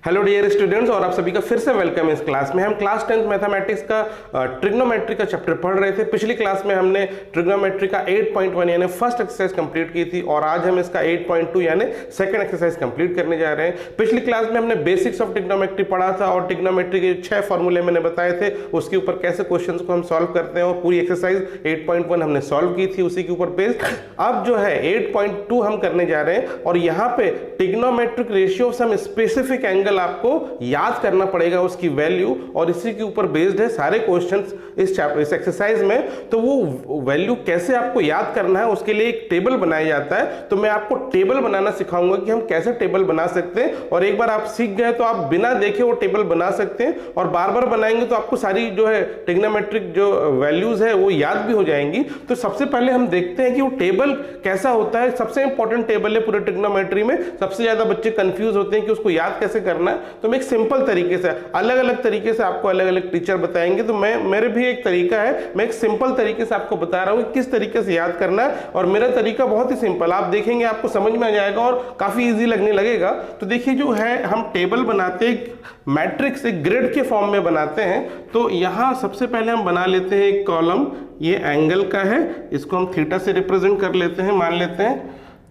Hello dear students, और आप सभी का फिर से वेलकम इस क्लास में। हम क्लास 10th मैथमेटिक्स का ट्रिग्नोमेट्री का चैप्टर पढ़ रहे थे। पिछली क्लास में हमने ट्रिग्नोमेट्री का 8.1 यानी फर्स्ट एक्सरसाइज कंप्लीट की थी, और आज हम इसका 8.2 यानी सेकंड एक्सरसाइज कंप्लीट करने जा रहे हैं। पिछली क्लास में हमने बेसिक्स ऑफ ट्रिग्नोमेट्री पढ़ा था, और ट्रिग्नोमेट्री के 6 फॉर्मूले मैंने बताए थे, उसके ऊपर कैसे क्वेश्चन को हम सॉल्व करते हैं, और पूरी एक्सरसाइज 8.1 हमने सॉल्व की थी उसी के ऊपर बेस्ड। अब जो है 8.2 हम करने जा रहे हैं, और यहाँ पे trigonometric ratio some specific angle आपको याद करना पड़ेगा उसकी वैल्यू, और इसी के ऊपर बेस्ड है सारे क्वेश्चंस इस एक्सरसाइज में। तो वो वैल्यू कैसे आपको याद करना है उसके लिए एक टेबल बनाया जाता है। तो मैं आपको टेबल बनाना सिखाऊंगा कि हम कैसे टेबल बना सकते हैं, और एक बार आप सीख गए तो आप बिना देखे वो टेबल बना सकते हैं, और बार बार बनाएंगे तो आपको सारी जो है ट्रिग्नोमेट्रिक जो वैल्यूज है वो याद भी हो जाएंगी। तो सबसे पहले हम देखते हैं कि वो टेबल कैसा होता है। सबसे इंपॉर्टेंट टेबल है पूरे ट्रिग्नोमेट्री में। सबसे ज्यादा बच्चे कंफ्यूज होते हैं कि उसको याद कैसे करना है। तो मैं एक सिंपल तरीके से, अलग अलग तरीके से आपको अलग अलग टीचर बताएंगे, तो मेरे भी एक तरीका है, मैं एक सिंपल तरीके से आपको बता रहा हूं कि किस तरीके से याद करना है। और मेरा तरीका बहुत ही सिंपल, आप देखेंगे आपको समझ में आ जाएगा और काफी इजी लगने लगेगा। तो देखिए, जो है हम टेबल बनाते हैं मैट्रिक्स एक ग्रिड के फॉर्म में बनाते हैं। तो यहां सबसे पहले हम बना लेते हैं एक कॉलम, ये एंगल का है, इसको हम थीटा से रिप्रेजेंट कर लेते हैं, मान लेते हैं।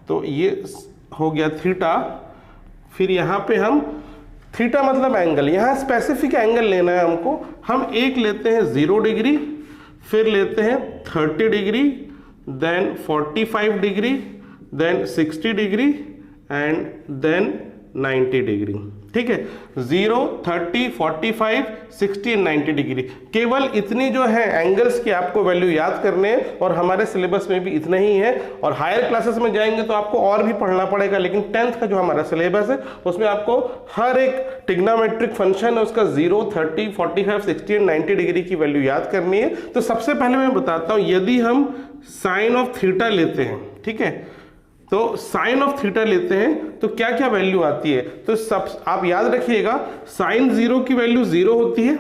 तो ये हो गया थीटा। फिर यहां पे हम थीटा मतलब एंगल, यहां स्पेसिफिक एंगल लेना है हमको। हम एक लेते हैं 0 डिग्री, फिर लेते हैं 30 degree, then 45 degree, then 60 degree and then 90 degree. ठीक है, 0, 30, 45, 60 एंड 90 डिग्री। केवल इतनी जो है एंगल्स की आपको वैल्यू याद करने हैं, और हमारे सिलेबस में भी इतना ही है। और हायर क्लासेस में जाएंगे तो आपको और भी पढ़ना पड़ेगा, लेकिन 10th का जो हमारा सिलेबस है उसमें आपको हर एक ट्रिग्नोमेट्रिक फंक्शन है उसका 0, 30, 45, 60 एंड 90 डिग्री की वैल्यू याद करनी है। तो सबसे पहले मैं बताता हूं, यदि हम साइन ऑफ थीटा लेते हैं, ठीक है, तो साइन ऑफ थीटा लेते हैं तो क्या क्या वैल्यू आती है। तो सब आप याद रखिएगा, साइन 0 की वैल्यू 0 होती है,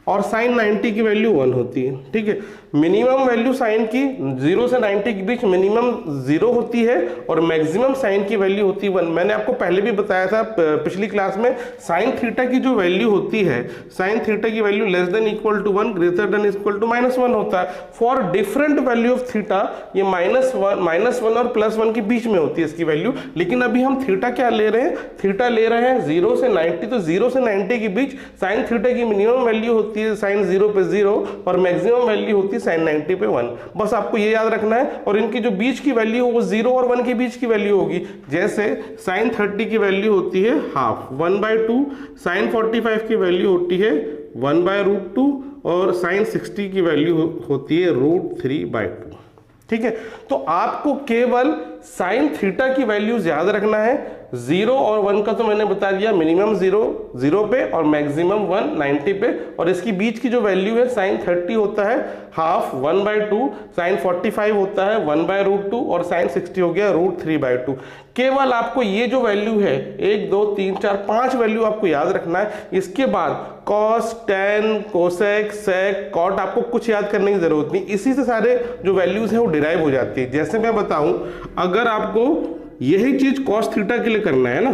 और साइन 90 की वैल्यू 1 होती है। ठीक है, मिनिमम वैल्यू साइन की 0 से 90 के बीच मिनिमम 0 होती है, और मैक्सिमम साइन की वैल्यू होती है 1। मैंने आपको पहले भी बताया था पिछली क्लास में, साइन थीटा की जो वैल्यू होती है, साइन थीटा की value less than equal to 1, greater than equal to -1 होता है। For different value of theta ये -1 और +1 के बीच में होती है इसकी वैल्यू। लेकिन अभी हम थीटा क्या ले रहे हैं, थीटा ले रहे हैं 0 से 90। तो 0 से 90 के बीच साइन थीटा की मिनिमम वैल्यू होती है साइन 0 पे 0, और मैक्सिमम वैल्यू होती है साइन 90 पे 1। बस आपको ये याद रखना है। और इनकी जो बीच की वैल्यू वो 0 और 1 के बीच की वैल्यू होगी। जैसे साइन 30 की वैल्यू होती है हाफ 1/2, साइन 45 की वैल्यू होती है 1/√2, और साइन 60 की वैल्यू होती है √3/2। ठीक है, तो आपको केवल साइन थीटा की वैल्यूज याद रखना है। 0 और 1 का तो मैंने बता दिया, मिनिमम 0 पे और मैक्सिमम 1 90 पे। और इसकी बीच की जो वैल्यू है, साइन 30 होता है हाफ 1/2, साइन 45 होता है 1/√2, और साइन 60 हो गया √3/2। केवल आपको ये जो वैल्यू है 1, 2, 3, 4, 5 वैल्यू आपको याद रखना है। इसके बाद कॉस, टेन, कोसेक, सेक, कॉट आपको कुछ याद करने की जरूरत नहीं। इसी से सारे जो वैल्यूज है वो डिराइव हो जाती है। जैसे मैं बताऊं, अगर आपको यही चीज कॉस थीटा के लिए करना है ना,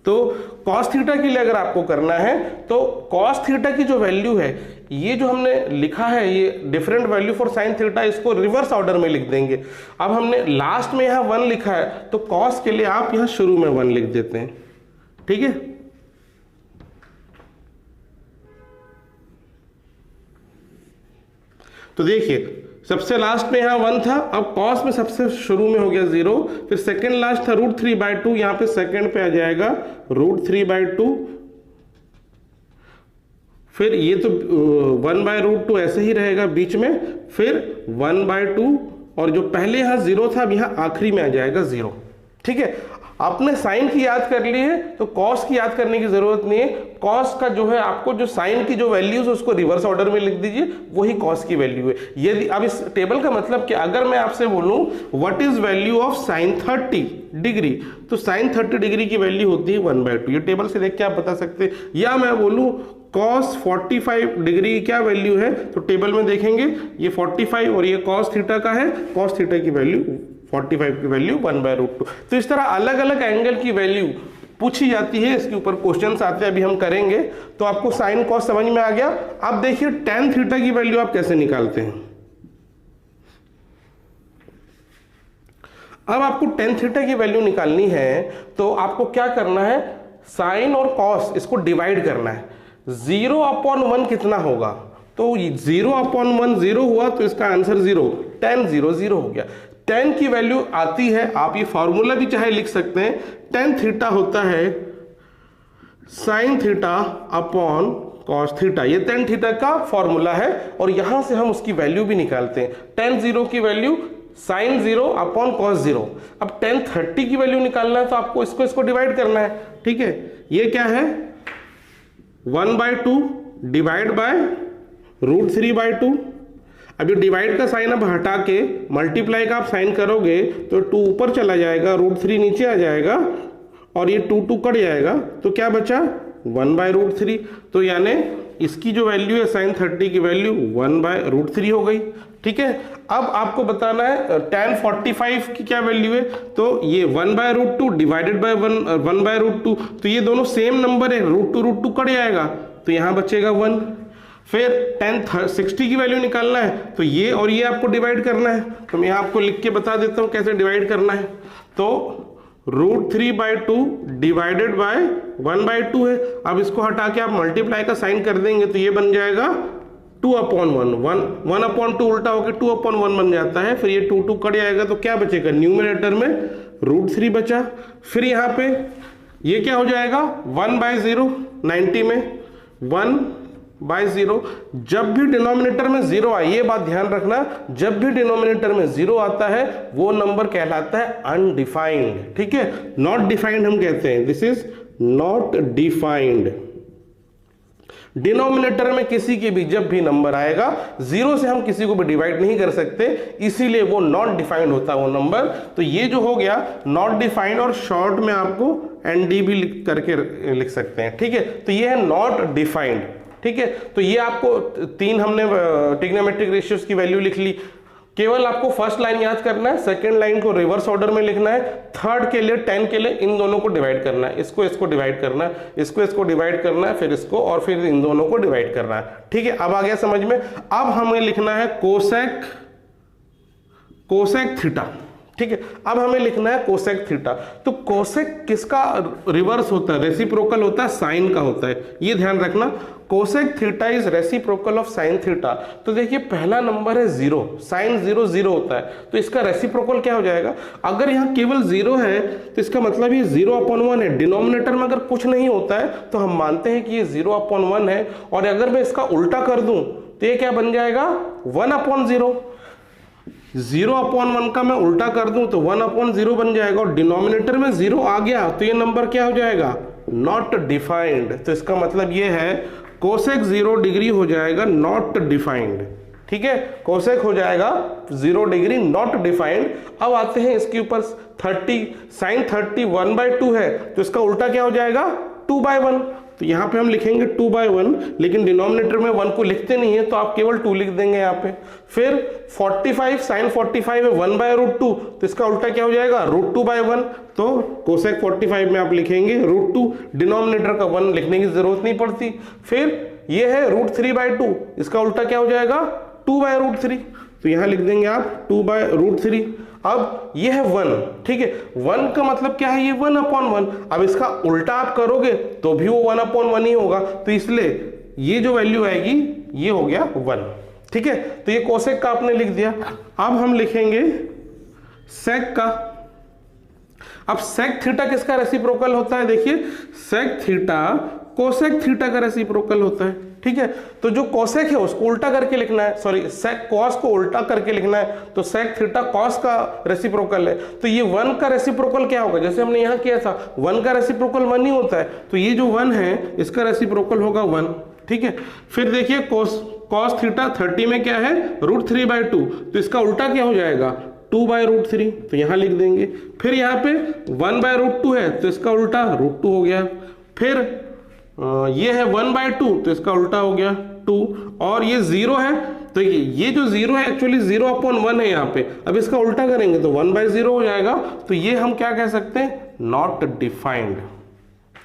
तो कॉस थीटा के लिए अगर आपको करना है तो कॉस थीटा की जो वैल्यू है, ये जो हमने लिखा है ये different value for sine theta, इसको रिवर्स ऑर्डर में लिख देंगे। अब हमने लास्ट में यहां 1 लिखा है, तो कॉस के लिए आप यहां शुरू में 1 लिख देते हैं। ठीक है, तो देखिए सबसे लास्ट में यहां 1 था, अब कॉस में सबसे शुरू में हो गया 0, फिर सेकंड लास्ट था √3/2, यहां पे सेकंड पे आ जाएगा √3/2, फिर ये तो 1/√2 ऐसे ही रहेगा बीच में, फिर 1/2, और जो पहले यहां 0 था अब यहां आखिरी में आ जाएगा 0। ठीक है, आपने साइन की याद कर ली है तो कॉस की याद करने की जरूरत नहीं है। कॉस का जो है, आपको जो साइन की जो वैल्यूज है उसको रिवर्स ऑर्डर में लिख दीजिए, वही कॉस की वैल्यू है। यदि अब इस टेबल का मतलब कि अगर मैं आपसे बोलूं what is value of sign 30 degree, तो साइन 30 डिग्री की वैल्यू होती है 1/2। ये टेबल से देख के आप बता सकते हैं। या मैं बोलूं cos 45 डिग्री की क्या वैल्यू है, तो टेबल में देखेंगे ये 45 और ये cos थीटा का है, cos थीटा की वैल्यू 45 की वैल्यू 1/√2। तो इस तरह अलग अलग एंगल की वैल्यू पूछी जाती है, इसके ऊपर क्वेश्चंस आते हैं, अभी हम करेंगे। तो आपको साइन कॉस समझ में आ गया। अब देखिए tan थीटा की वैल्यू आप कैसे निकालते हैं। अब आपको tan थीटा की वैल्यू निकालनी है तो आपको क्या करना है, साइन और कॉस इसको डिवाइड करना है। 0/1 कितना होगा, तो 0/1 0 हुआ तो इसका आंसर 0, tan 0 0 हो गया। tan की वैल्यू आती है, आप ये फॉर्मूला भी चाहे लिख सकते हैं, tan थीटा होता है sine theta upon cos theta, ये tan थीटा का फॉर्मूला है और यहां से हम उसकी वैल्यू भी निकालते हैं। tan 0 की वैल्यू साइन 0 अपॉन कॉस 0। अब tan 30 की वैल्यू निकालना है तो आपको इसको डिवाइड करना है, ठीक है। ये क्या है 1/2 डिवाइड बाय √3/2। अब ये डिवाइड का साइन अब हटा के मल्टीप्लाई का आप साइन करोगे तो 2 ऊपर चला जाएगा, √3 नीचे आ जाएगा और ये 2 कट जाएगा, तो क्या बचा 1/√3। तो यानी इसकी जो वैल्यू है साइन 30 की वैल्यू 1/√3 हो गई, ठीक है। अब आपको बताना है tan 45 की क्या वैल्यू है, तो ये 1/√2 डिवाइडेड बाय 1/√2, तो ये दोनों सेम नंबर है, √2 कट जाएगा तो यहाँ बचेगा 1। फिर tan 60 की वैल्यू निकालना है तो ये और ये आपको डिवाइड करना है, तो मैं आपको लिख के बता देता हूँ कैसे डिवाइड करना है। तो √3/2 डिवाइडेड बाय 1/2 है। अब इसको हटा के आप मल्टीप्लाई का साइन कर देंगे तो ये बन जाएगा 2/1, 1/2 उल्टा होकर 2/1 बन जाता है। फिर ये 2 कट जाएगा तो क्या बचेगा, न्यूमरेटर में √3 बचा। फिर यहाँ पे ये क्या हो जाएगा 1/0, 90 में 1/0। जब भी डिनोमिनेटर में 0 आए, ये बात ध्यान रखना, जब भी डिनोमिनेटर में 0 आता है वो नंबर कहलाता है अनडिफाइंड, ठीक है। नॉट डिफाइंड हम कहते हैं, this is not defined. Denominator में किसी के भी जब भी नंबर आएगा 0 से हम किसी को भी डिवाइड नहीं कर सकते, इसीलिए वो नॉट डिफाइंड होता है वो नंबर। तो ये जो हो गया नॉट डिफाइंड, और शॉर्ट में आपको ND भी करके लिख सकते हैं, ठीक है। तो ये है नॉट डिफाइंड, ठीक है। तो ये आपको 3 हमने ट्रिग्नोमेट्रिक रेशियोज की वैल्यू लिख ली। केवल आपको फर्स्ट लाइन याद करना है, सेकंड लाइन को रिवर्स ऑर्डर में लिखना है, थर्ड के लिए 10 के लिए इन दोनों को डिवाइड करना है, इसको डिवाइड करना है, इसको डिवाइड करना है, फिर इसको और फिर इन दोनों को डिवाइड करना है, ठीक है। अब आ गया समझ में। अब हमें लिखना है कोसेक थीटा, ठीक है। अब हमें लिखना है कोसेक थीटा। तो कोसेक किसका रिवर्स होता है, रेसिप्रोकल होता है, साइन का होता है, ये ध्यान रखना। Cosec theta is reciprocal of sine theta. तो देखिए पहला नंबर है 0, साइन 0 0 होता है, तो इसका रेसिप्रोकल क्या हो जाएगा। अगर यहाँ केवल 0 है तो इसका मतलब ये 0/1 है। डिनोमिनेटर में अगर कुछ नहीं होता है तो हम मानते हैं कि ये 0/1 है, और अगर मैं इसका उल्टा कर दूं तो ये क्या बन जाएगा 1/0। 0/1 का मैं उल्टा कर दूं तो 1/0 बन जाएगा, और डिनोमिनेटर में 0 आ गया तो ये नंबर क्या हो जाएगा, नॉट डिफाइंड। तो इसका मतलब ये है कोसेक 0 डिग्री हो जाएगा नॉट डिफाइंड, ठीक है। कोसेक हो जाएगा 0 डिग्री नॉट डिफाइंड। अब आते हैं इसके ऊपर 30, साइन 30 1/2 है तो इसका उल्टा क्या हो जाएगा 2/1। तो यहाँ पे हम लिखेंगे 2/1, लेकिन डिनोमिनेटर में 1 को लिखते नहीं है तो आप केवल 2 लिख देंगे यहाँ पे। फिर 45, साइन 45 है 1/√2, तो इसका उल्टा क्या हो जाएगा √2/1। तो कोसेक 45 में आप लिखेंगे √2, डिनोमिनेटर का 1 लिखने की जरूरत नहीं पड़ती। फिर ये है √3/2, इसका उल्टा क्या हो जाएगा 2/√3, तो यहाँ लिख देंगे आप 2/√3। अब ये है 1, ठीक है। 1 का मतलब क्या है, ये 1/1। अब इसका उल्टा आप करोगे तो भी वो 1/1 ही होगा, तो इसलिए ये जो वैल्यू आएगी ये हो गया 1, ठीक है। तो ये कोसेक का आपने लिख दिया। अब हम लिखेंगे सेक का। अब सेक थीटा किसका रेसिप्रोकल होता है, देखिए सेक थीटा कोसेक थीटा का रेसिप्रोकल होता है, ठीक है। तो जो कोसेक है उसको उल्टा करके लिखना है, सॉरी सेक कॉस को उल्टा करके लिखना है, तो सेक थीटा कॉस का रेसिप्रोकल है। तो ये 1 का रेसिप्रोकल क्या होगा, जैसे हमने यहाँ किया था 1 का रेसिप्रोकल 1 ही होता है, तो ये जो 1 है इसका रेसिप्रोकल होगा 1, ठीक है। फिर देखिए कॉस थीटा 30 में क्या है √3/2, तो इसका उल्टा क्या हो जाएगा 2/√3, तो यहाँ लिख देंगे। फिर यहाँ पे 1/√2 है तो इसका उल्टा √2 हो गया। फिर ये है 1/2 तो इसका उल्टा हो गया 2, और ये 0 है तो ये जो 0 है एक्चुअली 0/1 है यहाँ पे। अब इसका उल्टा करेंगे तो 1/0 हो जाएगा। तो ये हम क्या कह सकते हैं, नॉट डिफाइंड,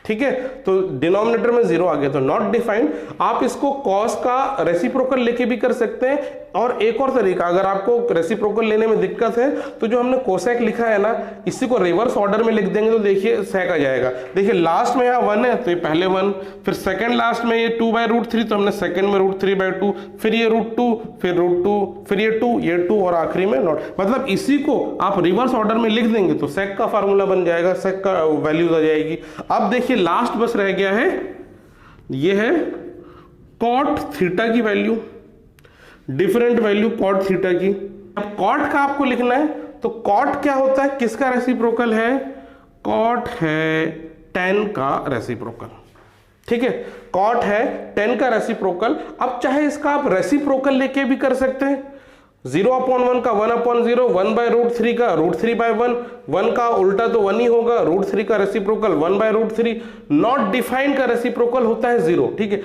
ठीक है, तो डिनोमिनेटर में 0 आ गया तो नॉट डिफाइंड। आप इसको कॉस का रेसिप्रोकल लेके भी कर सकते हैं, और एक और तरीका, अगर आपको रेसिप्रोकल लेने में दिक्कत है तो जो हमने कोसेक लिखा है ना, इसी को रिवर्स ऑर्डर में लिख देंगे तो देखिए सेक आ जाएगा। देखिए लास्ट में यहाँ 1 है तो ये पहले 1, फिर सेकंड लास्ट में ये 2/√3 तो हमने सेकंड में √3/2, फिर ये √2, फिर √2, फिर ये 2, ये 2 और आखिरी में नॉट। मतलब इसी को आप रिवर्स ऑर्डर में लिख देंगे तो सेक का फार्मूला बन जाएगा, सेक का वैल्यूज आ जाएगी। अब देखिए लास्ट बस रह गया है, ये है कॉट थीटा की value, different value cot theta की। अब कॉट का आपको लिखना है तो कॉट क्या होता है, किसका रेसिप्रोकल है, कॉट है tan का रेसिप्रोकल। ठीक है, कॉट है tan का रेसिप्रोकल। अब चाहे इसका आप रेसिप्रोकल लेके भी कर सकते हैं, 0/1 का 1/0, 1/√3 का √3/1, 1 का उल्टा तो 1 ही होगा, √3 का रेसिप्रोकल 1/√3। नॉट डिफाइंड का रेसिप्रोकल होता है 0। ठीक है,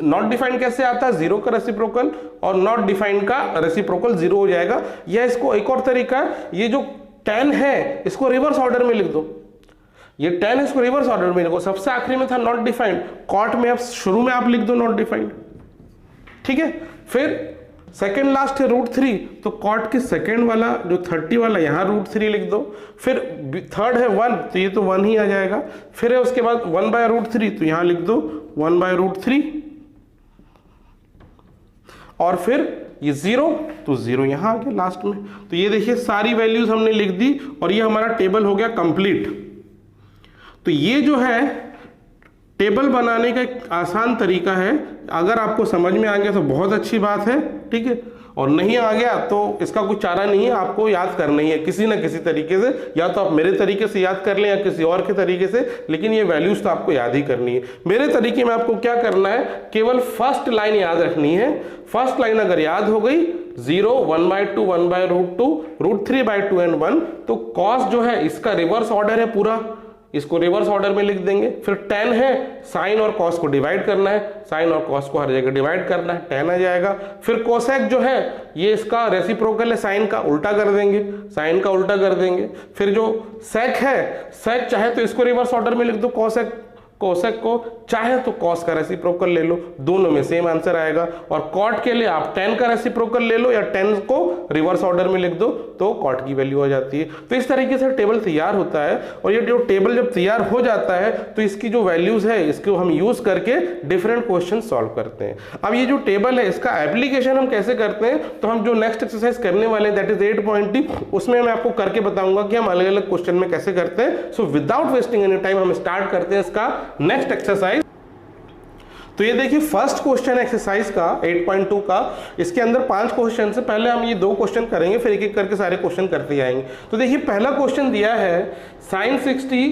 नॉट डिफाइंड कैसे आता है, 0 का रेसिप्रोकल और नॉट डिफाइंड का रेसिप्रोकल 0 हो जाएगा। या इसको एक और तरीका है, ये जो tan है इसको रिवर्स ऑर्डर में लिख दो, ये tan इसको रिवर्स ऑर्डर में लिखो, सबसे आखिरी में था नॉट डिफाइंड, कॉट में अब शुरू में आप लिख दो नॉट डिफाइंड। ठीक है, फिर सेकेंड लास्ट है √3 तो कॉट के सेकेंड वाला जो 30 वाला यहां √3 लिख दो, फिर थर्ड है 1 तो ये तो 1 ही आ जाएगा, फिर है उसके बाद 1/√3 तो यहां लिख दो 1/√3, और फिर ये 0 तो 0 यहां आ गया लास्ट में। तो ये देखिए सारी वैल्यूज हमने लिख दी और ये हमारा टेबल हो गया कंप्लीट। तो ये जो है टेबल बनाने का एक आसान तरीका है, अगर आपको समझ में आ गया तो बहुत अच्छी बात है। ठीक है, और नहीं आ गया तो इसका कोई चारा नहीं है, आपको याद करना ही है किसी ना किसी तरीके से, या तो आप मेरे तरीके से याद कर लें या किसी और के तरीके से, लेकिन ये वैल्यूज तो आपको याद ही करनी है। मेरे तरीके में आपको क्या करना है, केवल फर्स्ट लाइन याद रखनी है। फर्स्ट लाइन अगर याद हो गई 0, 1/2, 1/√2, √3/2 एंड 1, तो कॉस जो है इसका रिवर्स ऑर्डर है पूरा, इसको रिवर्स ऑर्डर में लिख देंगे। फिर tan है, साइन और कॉस को डिवाइड करना है, साइन और कॉस को हर जगह डिवाइड करना है, tan आ जाएगा। फिर कोसेक जो है ये इसका रेसिप्रोकल है, साइन का उल्टा कर देंगे, साइन का उल्टा कर देंगे। फिर जो सेक है, सेक चाहे तो इसको रिवर्स ऑर्डर में लिख दो कोसेक, कोसेक को चाहे तो कॉस का रेसिप्रोकल ले लो, दोनों में सेम आंसर आएगा। और कॉट के लिए आप tan का रेसिप्रोकल ले लो या tan को रिवर्स ऑर्डर में लिख दो तो कॉट की वैल्यू आ जाती है। तो इस तरीके से टेबल तैयार होता है, और ये जो टेबल जब तैयार हो जाता है तो इसकी जो वैल्यूज है इसको हम यूज करके डिफरेंट क्वेश्चन सॉल्व करते हैं। अब ये जो टेबल है इसका एप्लीकेशन हम कैसे करते हैं, तो हम जो नेक्स्ट एक्सरसाइज करने वाले हैं दैट इज 8.2, उसमें मैं आपको करके बताऊंगा कि हम अलग अलग क्वेश्चन में कैसे करते हैं। So without wasting any time हम स्टार्ट करते हैं इसका नेक्स्ट एक्सरसाइज। तो ये देखिए फर्स्ट क्वेश्चन एक्सरसाइज का 8.2 का, इसके अंदर 5 क्वेश्चन से, पहले हम ये 2 क्वेश्चन करेंगे फिर एक एक करके सारे क्वेश्चन करते जाएंगे। तो देखिए पहला क्वेश्चन दिया है sin 60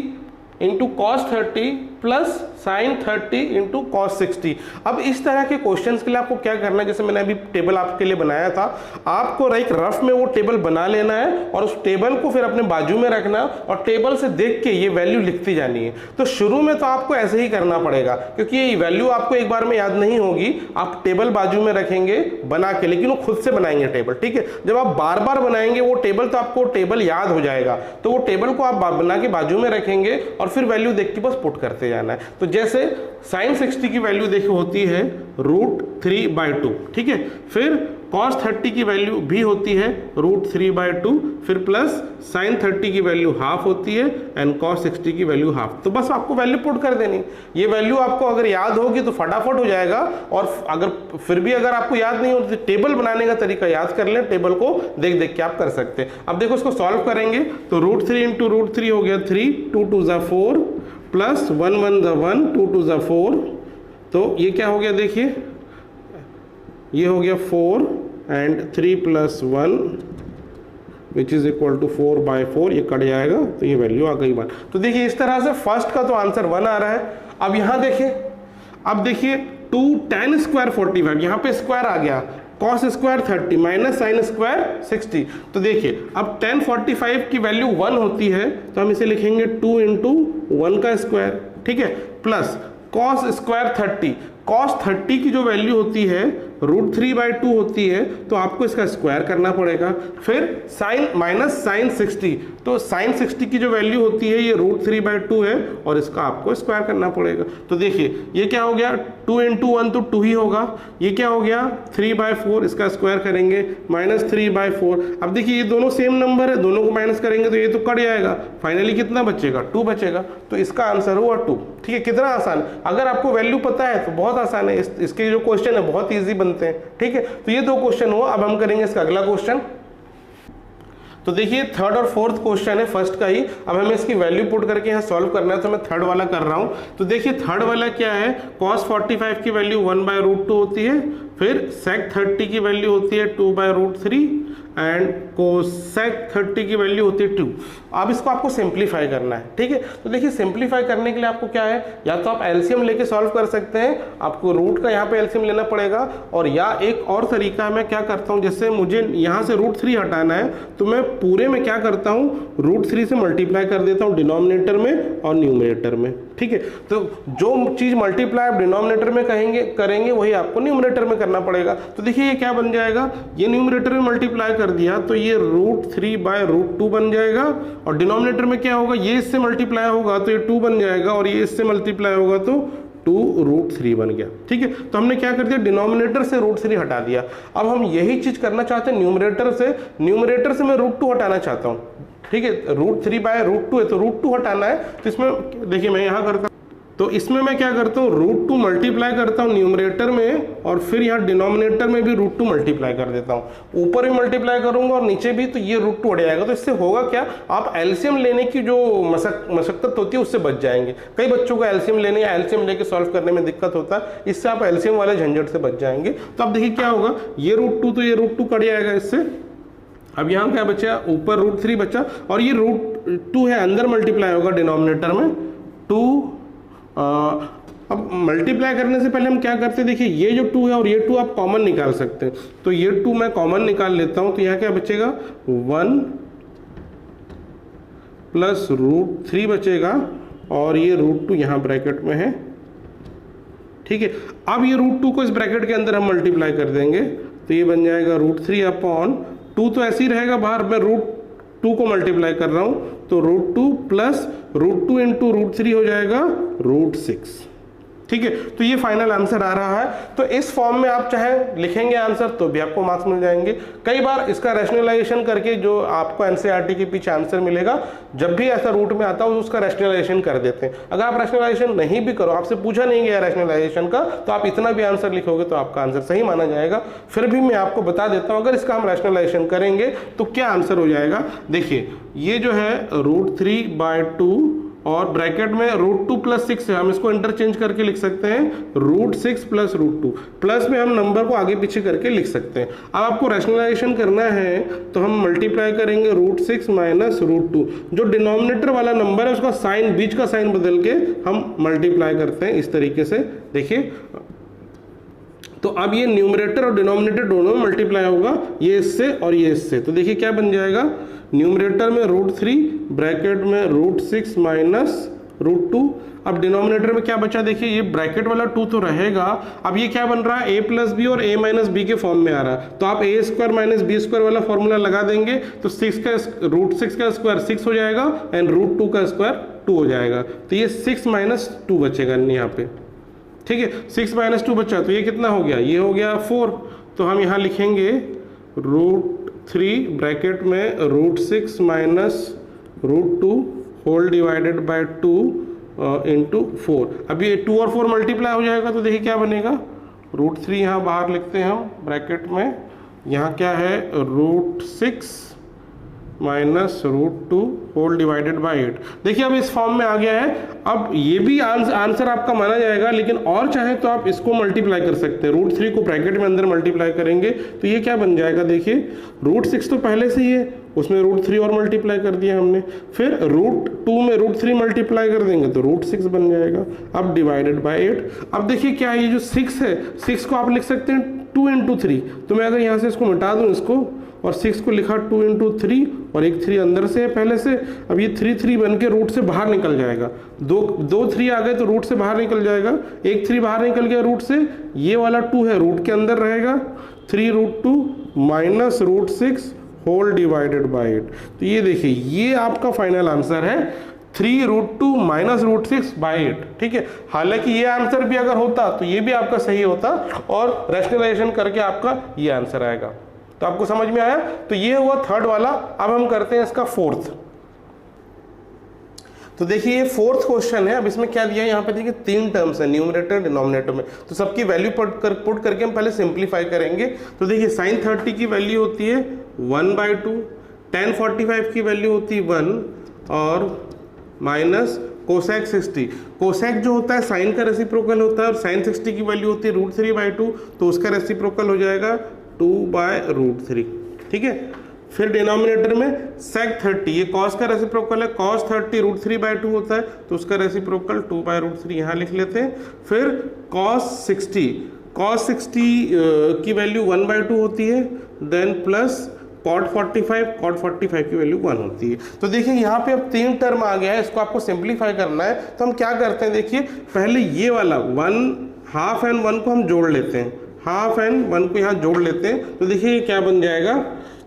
into cos 30 plus sin 30 into cos 60। अब इस तरह के क्वेश्चंस के लिए आपको क्या करना है, जैसे मैंने अभी टेबल आपके लिए बनाया था, आपको एक रफ में वो टेबल बना लेना है और उस टेबल को फिर अपने बाजू में रखना और टेबल से देख के ये वैल्यू लिखती जानी है। तो शुरू में तो आपको ऐसे ही करना पड़ेगा क्योंकि ये वैल्यू आपको एक बार में याद नहीं होगी, आप टेबल बाजू में रखेंगे बना के, लेकिन वो खुद से बनाएंगे टेबल। ठीक है, जब आप बार बार बनाएंगे वो टेबल तो आपको टेबल याद हो जाएगा, तो वो टेबल को आप बना के बाजू में रखेंगे और फिर वैल्यू देख के बस पुट करते जाना है। तो जैसे sin 60 की वैल्यू देखो होती है √3/2, ठीक है, फिर cos 30 की वैल्यू भी होती है √3/2, फिर प्लस sin 30 की वैल्यू हाफ होती है एंड cos 60 की वैल्यू हाफ। तो बस आपको वैल्यू पुट कर देनी, ये वैल्यू आपको अगर याद होगी तो फटाफट हो जाएगा, और अगर फिर भी अगर आपको याद नहीं होती तो टेबल बनाने का तरीका याद कर लें, टेबल को देख देख के आप कर सकते हैं। अब देखो इसको सॉल्व करेंगे तो √3 इंटू √3 हो गया 3, 2 2 ज़ा 4 प्लस 1 1 ज़ा 1, 2 2 ज़ा 4, तो ये क्या हो गया देखिए, ये हो गया 4 and 3 plus 1 which is equal to 4/4, ये कट जाएगा तो ये वैल्यू आ गई 1। तो देखिए इस तरह से फर्स्ट का तो आंसर 1 आ रहा है। अब यहाँ देखिए, अब देखिए 2 tan स्क्वायर 45, यहाँ पे स्क्वायर आ गया, cos square 30 minus sin square 60। तो देखिए अब tan 45 की वैल्यू 1 होती है तो हम इसे लिखेंगे 2 इंटू 1 का स्क्वायर, ठीक है, प्लस cos स्क्वायर 30, cos 30 की जो वैल्यू होती है √3/2 होती है तो आपको इसका स्क्वायर करना पड़ेगा। फिर साइन माइनस साइन 60, तो साइन 60 की जो वैल्यू होती है ये √3/2 है और इसका आपको स्क्वायर करना पड़ेगा। तो देखिए ये क्या हो गया, 2 × 1 तो 2 ही होगा, ये क्या हो गया 3/4, इसका स्क्वायर करेंगे -3/4। अब देखिए ये दोनों सेम नंबर है, दोनों को माइनस करेंगे तो ये तो कट जाएगा, फाइनली कितना बचेगा 2 बचेगा। तो इसका आंसर हुआ 2। ठीक है, कितना आसान, अगर आपको वैल्यू पता है तो बहुत आसान है, इसके जो क्वेश्चन है बहुत ईजी बनते हैं। ठीक है, तो ये 2 क्वेश्चन हुआ। अब हम करेंगे इसका अगला क्वेश्चन। तो देखिए थर्ड और फोर्थ क्वेश्चन है फर्स्ट का ही, अब हमें इसकी वैल्यू पुट करके यहाँ सॉल्व करना है, तो मैं थर्ड वाला कर रहा हूँ। तो देखिए थर्ड वाला क्या है, cos 45 की वैल्यू 1/√2 होती है, फिर sec 30 की वैल्यू होती है 2/√3 एंड cosec 30 की वैल्यू होती है 2। अब इसको आपको सिंप्लीफाई करना है। ठीक है, तो देखिए सिंप्लीफाई करने के लिए आपको क्या है, या तो आप एलसीएम लेके सॉल्व कर सकते हैं, आपको रूट का यहाँ पे एलसीएम लेना पड़ेगा, और या एक और तरीका मैं क्या करता हूँ, जैसे मुझे यहाँ से √3 हटाना है तो मैं पूरे में क्या करता हूँ, √3 से मल्टीप्लाई कर देता हूँ डिनोमिनेटर में और न्यूमरेटर में। ठीक है, तो जो चीज़ मल्टीप्लाई आप डिनोमिनेटर में करेंगे वही आपको न्यूमरेटर में करना पड़ेगा। तो देखिए ये क्या बन जाएगा, ये न्यूमरेटर में मल्टीप्लाई कर दिया तो ये √3/√2 बन जाएगा, और डिनोमिनेटर में क्या होगा, ये इससे मल्टीप्लाई होगा तो ये 2 बन जाएगा, और ये इससे मल्टीप्लाई होगा तो 2√3 बन गया। ठीक है, तो हमने क्या कर दिया, डिनोमिनेटर से √3 हटा दिया। अब हम यही चीज करना चाहते हैं न्यूमरेटर से मैं √2 हटाना चाहता हूँ। ठीक है, √3/√2 है तो √2 हटाना है, तो इसमें देखिए मैं यहाँ करता हूँ, तो इसमें मैं क्या करता हूँ, √2 मल्टीप्लाई करता हूँ न्यूमरेटर में, और फिर यहाँ डिनोमिनेटर में भी √2 मल्टीप्लाई कर देता हूँ, ऊपर भी मल्टीप्लाई करूंगा और नीचे भी, तो ये √2 हट जाएगा। तो इससे होगा क्या, आप एलसीएम लेने की जो मशक्कत होती है उससे बच जाएंगे। कई बच्चों को एलसीएम लेने या एलसीएम लेके सॉल्व करने में दिक्कत होता है, इससे आप एलसीएम वाले झंझट से बच जाएंगे। तो अब देखिए क्या होगा, ये √2 तो ये √2 कट जाएगा इससे। अब यहाँ क्या बचा, ऊपर √3 बचा, और ये √2 है अंदर मल्टीप्लाई होगा डिनोमिनेटर में 2। अब मल्टीप्लाई करने से पहले हम क्या करते हैं, देखिए ये जो 2 है और ये 2 आप कॉमन निकाल सकते हैं, तो ये 2 मैं कॉमन निकाल लेता हूं, तो यहाँ क्या बचेगा 1 प्लस √3 बचेगा, और ये √2 यहाँ ब्रैकेट में है। ठीक है, अब ये √2 को इस ब्रैकेट के अंदर हम मल्टीप्लाई कर देंगे, तो ये बन जाएगा √3/2, तो ऐसे ही रहेगा बाहर, मैं √2 को मल्टीप्लाई कर रहा हूं, तो √2 प्लस √2 इंटू √3 हो जाएगा √6। ठीक है, तो ये फाइनल आंसर आ रहा है। तो इस फॉर्म में आप चाहे लिखेंगे आंसर तो भी आपको मार्क्स मिल जाएंगे। कई बार इसका रैशनलाइजेशन करके जो आपको एनसीईआरटी के पीछे आंसर मिलेगा, जब भी ऐसा रूट में आता है उसका रैशनलाइजेशन कर देते हैं। अगर आप रैशनलाइजेशन नहीं भी करो, आपसे पूछा नहीं गया रैशनलाइजेशन का, तो आप इतना भी आंसर लिखोगे तो आपका आंसर सही माना जाएगा। फिर भी मैं आपको बता देता हूं, अगर इसका हम रैशनलाइजेशन करेंगे तो क्या आंसर हो जाएगा। देखिए ये जो है √3/2 और ब्रैकेट में √2 + 6 है, हम इसको इंटरचेंज करके लिख सकते हैं √6 + √2, प्लस में हम नंबर को आगे पीछे करके लिख सकते हैं। अब आपको रैशनलाइजेशन करना है तो हम मल्टीप्लाई करेंगे √6 - √2, जो डिनोमिनेटर वाला नंबर है उसका साइन, बीच का साइन बदल के हम मल्टीप्लाई करते हैं इस तरीके से। देखिए तो अब ये न्यूमरेटर और डिनोमिनेटर दोनों में मल्टीप्लाई होगा, ये इससे और ये इससे, तो देखिए क्या बन जाएगा, न्यूमरेटर में √3 ब्रैकेट में √6 - √2। अब डिनोमिनेटर में क्या बचा, देखिए ये ब्रैकेट वाला 2 तो रहेगा, अब ये क्या बन रहा है, a + b और a - b के फॉर्म में आ रहा है, तो आप a² - b² वाला फॉर्मूला लगा देंगे, तो √6 का स्क्वायर 6 हो जाएगा एंड √2 का स्क्वायर 2 हो जाएगा, तो ये 6 - 2 बचेगा यहाँ पे। ठीक है, 6 - 2 बचा, तो ये कितना हो गया, ये हो गया 4। तो हम यहाँ लिखेंगे √3 ब्रैकेट में √6 - √2 होल डिवाइडेड बाय 2 इंटू 4। अब ये 2 और 4 मल्टीप्लाई हो जाएगा, तो देखिए क्या बनेगा, √3 यहाँ बाहर लिखते हैं हम ब्रैकेट में, यहाँ क्या है √6 - √2 होल डिवाइडेड बाय 8। देखिए अब इस फॉर्म में आ गया है। अब ये भी आंसर आपका माना जाएगा, लेकिन और चाहे तो आप इसको मल्टीप्लाई कर सकते हैं, √3 को ब्रैकेट में अंदर मल्टीप्लाई करेंगे तो ये क्या बन जाएगा, देखिए √6 तो पहले से ही है, उसमें √3 और मल्टीप्लाई कर दिया हमने, फिर √2 में √3 मल्टीप्लाई कर देंगे तो √6 बन जाएगा, अब डिवाइडेड बाय 8। अब देखिए क्या है, ये जो 6 है, 6 को आप लिख सकते हैं 2 × 3, तो मैं अगर यहाँ से इसको मिटा दूँ इसको, और 6 को लिखा 2 इंटू 3 और एक 3 अंदर से है पहले से। अब ये 3 3 बन के रूट से बाहर निकल जाएगा, दो 3 आ गए तो रूट से बाहर निकल जाएगा, एक 3 बाहर निकल गया रूट से, ये वाला 2 है रूट के अंदर रहेगा, 3 root 2 minus root 6 whole divided by 8। तो ये देखिए ये आपका फाइनल आंसर है 3 रूट 2 माइनस रूट 6 बाई 8। ठीक है, हालांकि ये आंसर भी अगर होता तो ये भी आपका सही होता और रैशनलाइजेशन करके आपका ये आंसर आएगा। तो आपको समझ में आया? तो ये हुआ थर्ड वाला। अब हम करते हैं इसका फोर्थ। तो देखिए ये फोर्थ क्वेश्चन है। अब इसमें क्या दिया है यहाँ पे, देखिए 3 टर्म्स है न्यूमरेटर डिनोमिनेटर में, तो सबकी वैल्यू पुट करके हम पहले सिंप्लीफाई करेंगे। तो देखिए sin 30 की वैल्यू होती है 1/2, tan 45 की वैल्यू होती है 1 और माइनस कोसेक 60। कोसेक जो होता है साइन का रेसिप्रोकल होता है और साइन 60 की वैल्यू होती है √3/2, तो उसका रेसिप्रोकल हो जाएगा 2/√3। ठीक है, फिर डिनोमिनेटर में sec 30, ये cos का रेसिप्रोकल है, cos 30 √3/2 होता है, तो उसका रेसिप्रोकल 2/√3 यहाँ लिख लेते हैं। फिर cos 60 की वैल्यू 1/2 होती है, देन प्लस cot 45 की वैल्यू 1 होती है। तो देखिए यहाँ पे अब 3 टर्म आ गया है, इसको आपको सिंप्लीफाई करना है। तो हम क्या करते हैं, देखिए पहले ये वाला 1/2 एंड 1 को हम जोड़ लेते हैं, 1/2 एंड 1 को यहाँ जोड़ लेते हैं। तो देखिए ये क्या बन जाएगा,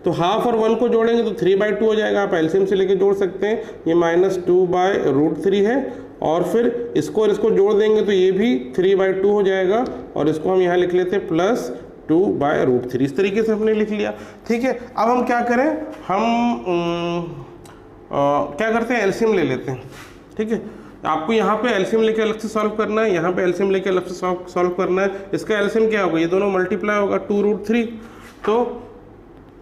तो 1/2 और 1 को जोड़ेंगे तो 3/2 हो जाएगा, आप एलसीएम से लेके जोड़ सकते हैं। ये माइनस 2/√3 है और फिर इसको और इसको जोड़ देंगे तो ये भी 3/2 हो जाएगा और इसको हम यहाँ लिख लेते हैं प्लस 2/√3। इस तरीके से हमने लिख लिया। ठीक है, अब हम क्या करें, हम क्या करते हैं, एलसीएम ले लेते हैं। ठीक है, आपको यहाँ पे एलसीएम लेके अलग से सॉल्व करना है, यहाँ पे एलसीएम लेके अलग से सॉल्व करना है। इसका एलसीएम क्या होगा, ये दोनों मल्टीप्लाई होगा 2√3, तो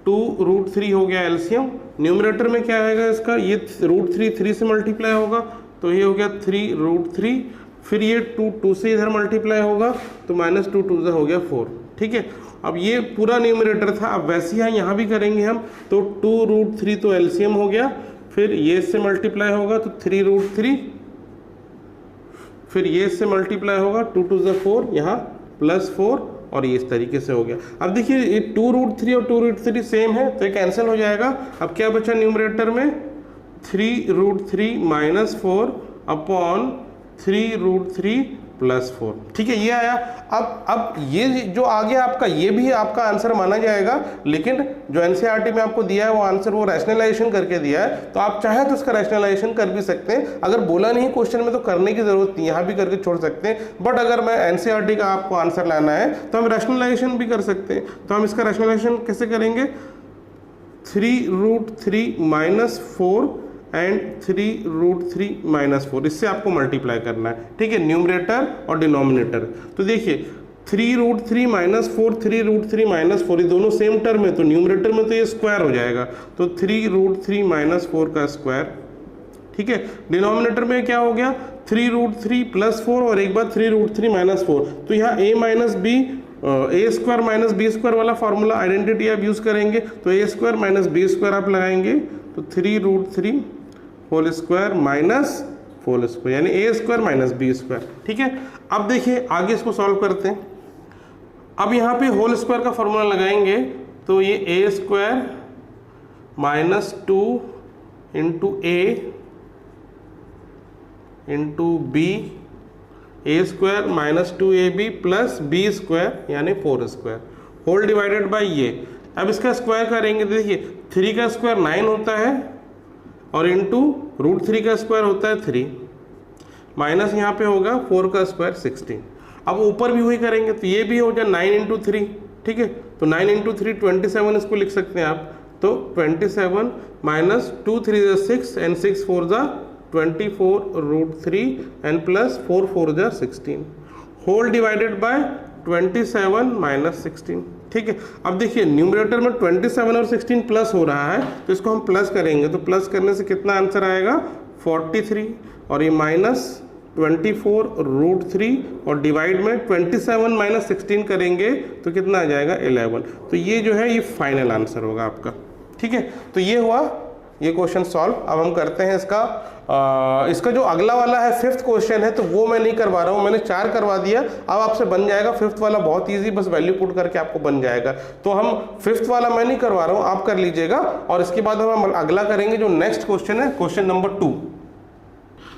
2√3 हो गया एलसीएम। न्यूमरेटर में क्या आएगा इसका, ये √3 3 से मल्टीप्लाई होगा तो ये हो गया 3√3, फिर ये 2 से इधर मल्टीप्लाई होगा तो माइनस 2 2 हो गया 4। ठीक है, अब ये पूरा न्यूमरेटर था, अब वैसे ही यहाँ भी करेंगे हम, तो 2√3 तो एलसीएम हो गया, फिर ये इससे मल्टीप्लाई होगा तो 3√3, फिर ये इससे मल्टीप्लाई होगा 2 2 4, यहाँ प्लस 4 और ये इस तरीके से हो गया। अब देखिए ये 2√3 और 2√3 सेम है तो ये कैंसिल हो जाएगा। अब क्या बचा न्यूमरेटर में, 3√3 माइनस 4 अपॉन 3√3 प्लस 4। ठीक है, ये आया। अब ये जो आ गया आपका, ये भी आपका आंसर माना जाएगा, लेकिन जो एनसीईआरटी में आपको दिया है वो आंसर वो रैशनलाइजेशन करके दिया है, तो आप चाहे तो इसका रैशनलाइजेशन कर भी सकते हैं। अगर बोला नहीं क्वेश्चन में तो करने की जरूरत नहीं, यहाँ भी करके छोड़ सकते हैं। बट अगर मैं एनसीईआरटी का आपको आंसर लाना है तो हम रैशनलाइजेशन भी कर सकते हैं। तो हम इसका रैशनलाइजेशन कैसे करेंगे, 3√3 माइनस 4 एंड 3√3 माइनस 4, इससे आपको मल्टीप्लाई करना है। ठीक है, न्यूमरेटर और डिनोमिनेटर। तो देखिए 3√3 माइनस 4, 3√3 माइनस 4, ये दोनों सेम टर्म है, तो न्यूमरेटर में तो ये स्क्वायर हो जाएगा, तो 3√3 माइनस 4 का स्क्वायर। ठीक है, डिनोमिनेटर में क्या हो गया, 3√3 प्लस 4 और एक बार 3√3 माइनस 4, तो यहाँ a minus b, A square minus b square वाला फॉर्मूला आइडेंटिटी आप यूज करेंगे, तो a square minus b square आप लगाएंगे, तो 3√3 होल स्क्वायर माइनस 4 स्क्वायर, यानी ए स्क्वायर माइनस बी स्क्वायर। ठीक है, अब देखिए आगे इसको सॉल्व करते हैं। अब यहाँ पे होल स्क्वायर का फॉर्मूला लगाएंगे, तो ये A square minus 2 into A into B, A square minus 2ab plus B square यानी 4 स्क्वायर, होल डिवाइडेड बाई ये। अब इसका स्क्वायर करेंगे तो देखिए 3 का स्क्वायर 9 होता है और इंटू √3 का स्क्वायर होता है 3, माइनस यहाँ पे होगा 4 का स्क्वायर 16। अब ऊपर भी वही करेंगे तो ये भी हो जाए 9 इंटू 3। ठीक है, तो 9 इंटू 3 27 इसको लिख सकते हैं आप, तो 27 minus 2 3 6 and 6 4 24√3 and plus 4 4 16, whole divided by 27 minus 16। ठीक है, अब देखिए न्यूमरेटर में 27 और 16 प्लस हो रहा है, तो इसको हम प्लस करेंगे, तो प्लस करने से कितना आंसर आएगा 43, और ये माइनस 24√3 और डिवाइड में 27 माइनस 16 करेंगे तो कितना आ जाएगा 11। तो ये जो है ये फाइनल आंसर होगा आपका। ठीक है, तो ये हुआ ये क्वेश्चन सॉल्व। अब हम करते हैं इसका जो अगला वाला है 5th क्वेश्चन है, तो वो मैं नहीं करवा रहा हूँ, मैंने 4 करवा दिया। अब आपसे बन जाएगा 5th वाला, बहुत इजी, बस वैल्यू पुट करके आपको बन जाएगा। तो हम 5th वाला मैं नहीं करवा रहा हूँ, आप कर लीजिएगा, और इसके बाद हम अगला करेंगे जो नेक्स्ट क्वेश्चन है, क्वेश्चन नंबर 2।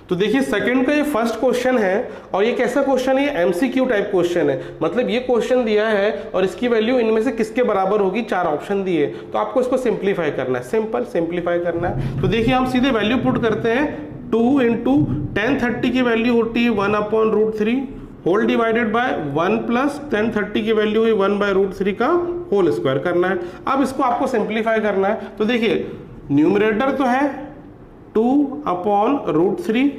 तो देखिए सेकंड का ये फर्स्ट क्वेश्चन है, और ये कैसा क्वेश्चन है, ये एमसीक्यू टाइप क्वेश्चन है। मतलब ये क्वेश्चन दिया है और इसकी वैल्यू इनमें से किसके बराबर होगी, 4 ऑप्शन दिए, तो आपको इसको सिंप्लीफाई करना है, सिंपल सिंप्लीफाई करना है। तो देखिए हम सीधे वैल्यू पुट करते हैं, 2 इंटू 1030 की वैल्यू होती है 1/√3 होल डिवाइडेड बाय 1 प्लस 1030 की वैल्यू हुई 1/√3 का होल स्क्वायर करना है। अब इसको आपको सिंप्लीफाई करना है। तो देखिए न्यूमरेटर तो है 2/√3,